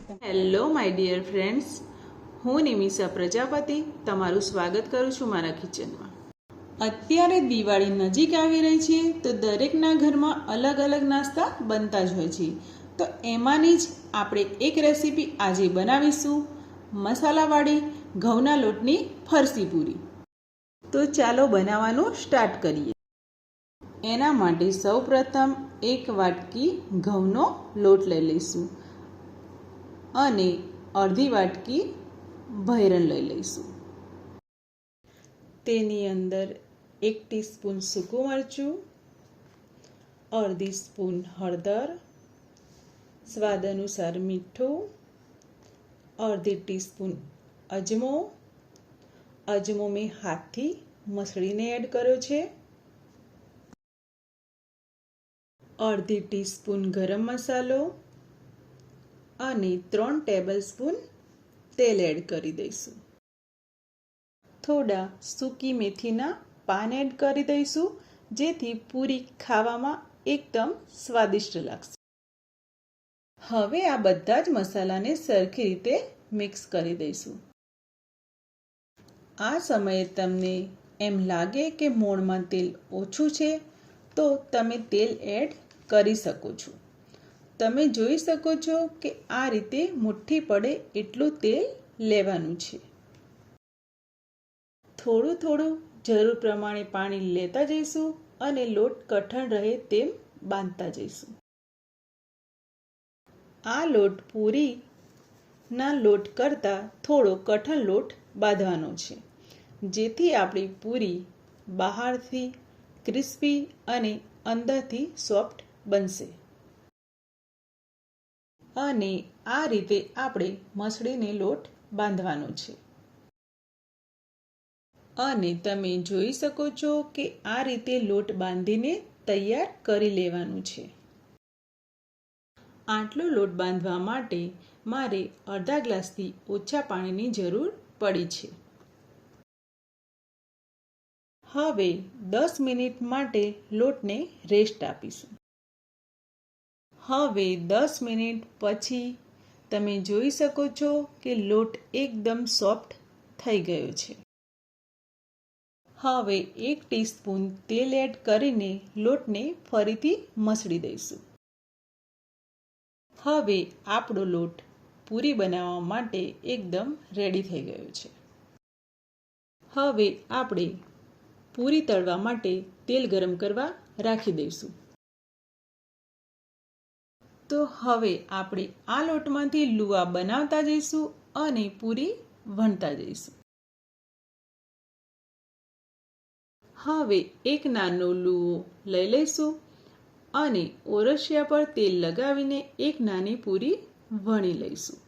Hello my dear friends, હું નિમિષા પ્રજાપતિ તમારું સ્વાગત કરું છું મારા કિચનમાં. અત્યારે દિવાળી નજીક આવી રહી છે તો દરેકના ઘરમાં અલગ અલગ નાસ્તા બનતા જ હોય છે. તો એમાંની જ આપણે એક રેસીપી આજે બનાવીશું, મસાલાવાળી ઘઉંના લોટની ફરસી પૂરી. તો ચાલો બનાવવાનું સ્ટાર્ટ કરીએ. એના માટે સૌપ્રથમ એક વાટકી ઘઉંનો લોટ લઈ લઈશું અને અડધી વાટકી ભૈરણ લઈ લઈશું. તેની અંદર 1 ટીસ્પૂન સૂકું મરચું, અડધી સ્પૂન હળદર, સ્વાદ અનુસાર મીઠું, અડધી ટીસ્પૂન અજમો. અજમો મેં હાથથી મસળીને એડ કર્યો છે. અડધી ટીસ્પૂન ગરમ મસાલો અને 3 ટેબલ સ્પૂન તેલ એડ કરી દઈશું. થોડા સૂકી મેથીના પાન એડ કરી દઈશું, જેથી પૂરી ખાવામાં એકદમ સ્વાદિષ્ટ લાગશે. હવે આ બધા જ મસાલાને સરખી રીતે મિક્સ કરી દઈશું. આ સમયે તમને એમ લાગે કે મોણમાં તેલ ઓછું છે તો તમે તેલ એડ કરી શકો છો. તમે જોઈ શકો છો કે આ રીતે મુઠ્ઠી પડે એટલું તેલ લેવાનું છે. થોડું થોડું જરૂર પ્રમાણે પાણી લેતા જઈશું અને લોટ કઠણ રહે તેમ બાંધતા જઈશું. આ લોટ પૂરીના લોટ કરતાં થોડો કઠણ લોટ બાંધવાનો છે, જેથી આપણી પૂરી બહારથી ક્રિસ્પી અને અંદરથી સોફ્ટ બનશે. અને આ રીતે આપણે મસળીને લોટ બાંધવાનો છે. અને તમે જોઈ શકો છો કે આ રીતે લોટ બાંધીને તૈયાર કરી લેવાનું છે. આટલો લોટ બાંધવા માટે મારે અડધા ગ્લાસથી ઓછા પાણીની જરૂર પડી છે. હવે 10 મિનિટ માટે લોટને રેસ્ટ આપીશું. હવે 10 મિનિટ પછી તમે જોઈ શકો છો કે લોટ એકદમ સોફ્ટ થઈ ગયો છે. હવે 1 ટીસ્પૂન તેલ એડ કરીને લોટને ફરીથી મસળી દઈશું. હવે આપણો લોટ પૂરી બનાવવા માટે એકદમ રેડી થઈ ગયો છે. હવે આપણે પૂરી તળવા માટે તેલ ગરમ કરવા રાખી દઈશું. તો હવે આપણે આ લોટમાંથી લુવા બનાવતા જઈશું અને પૂરી વણતા જઈશું. હવે એક નાનો લુવો લઈ લઈશું અને ઓરસિયા પર તેલ લગાવીને એક નાની પૂરી વણી લઈશું.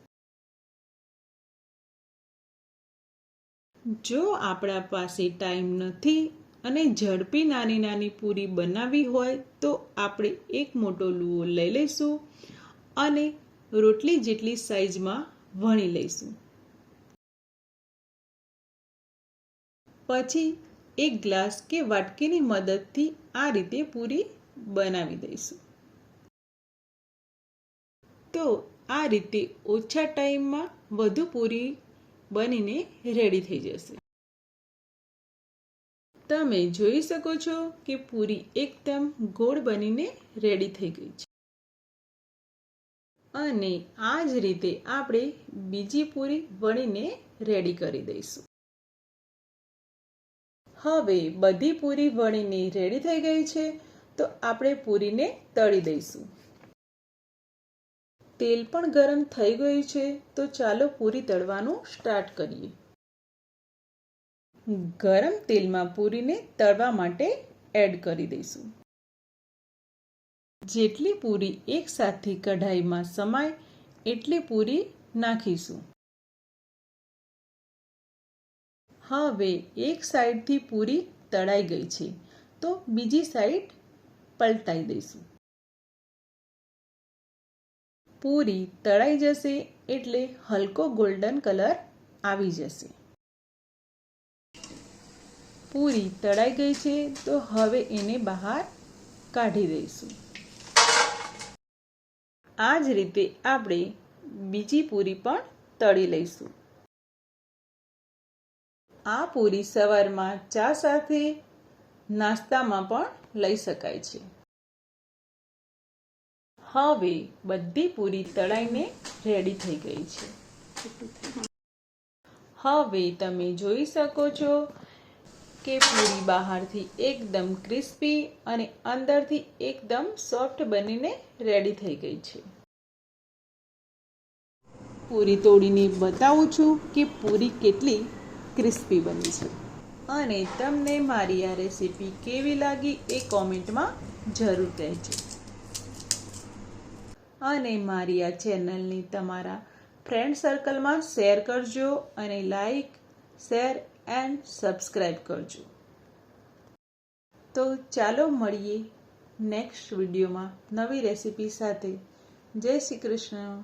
જો આપણા પાસે ટાઈમ નથી અને ઝડપી નાની નાની પૂરી બનાવવી હોય તો આપણે એક મોટો લુવો લઈ લઈશું અને રોટલી જેટલી સાઈઝમાં વણી લઈશું. પછી એક ગ્લાસ કે વાટકીની મદદથી આ રીતે પૂરી બનાવી દઈશું. તો આ રીતે ઓછા ટાઈમમાં વધુ પૂરી બનીને રેડી થઈ જશે. તમે જોઈ શકો છો કે પૂરી એકદમ ગોળ બનીને રેડી થઈ ગઈ છે. અને આ જ રીતે આપણે બીજી પૂરી વણીને રેડી કરી દઈશું. હવે બધી પૂરી વણીને રેડી થઈ ગઈ છે તો આપણે પૂરીને તળી દઈશું. તેલ પણ ગરમ થઈ ગયું છે તો ચાલો પૂરી તળવાનું સ્ટાર્ટ કરીએ. ગરમ તેલમાં પૂરીને તળવા માટે એડ કરી દઈશું. જેટલી પૂરી એકસાથે કઢાઈમાં સમાય એટલી પૂરી નાખીશું. હવે એક સાઈડથી પૂરી તળાઈ ગઈ છે તો બીજી સાઈડ પલટાઈ દઈશું. પૂરી તળાઈ જશે એટલે હલકો ગોલ્ડન કલર આવી જશે. પૂરી તળાઈ ગઈ છે તો હવે એને બહાર કાઢી દઈશું. આ જ રીતે આપણે બીજી પૂરી પણ તળી લઈશું. આ પૂરી સવારમાં ચા સાથે નાસ્તામાં પણ લઈ શકાય છે. હવે બધી પૂરી તળાઈને રેડી થઈ ગઈ છે. હવે તમે જોઈ શકો છો કે પૂરી બહારથી એકદમ ક્રિસ્પી અને અંદરથી એકદમ સોફ્ટ બનીને રેડી થઈ ગઈ છે. પૂરી તોડીને બતાવું છું કે પૂરી કેટલી ક્રિસ્પી બની છે. અને તમને મારી આ રેસીપી કેવી લાગી એ કોમેન્ટમાં જરૂર કહેજો. અને મારી આ ચેનલને તમારા ફ્રેન્ડ સર્કલમાં શેર કરજો અને લાઈક, શેર એન્ડ સબસ્ક્રાઈબ કરજો. તો ચાલો મળીએ નેક્સ્ટ વિડીયોમાં નવી રેસીપી સાથે. જય શ્રી કૃષ્ણ.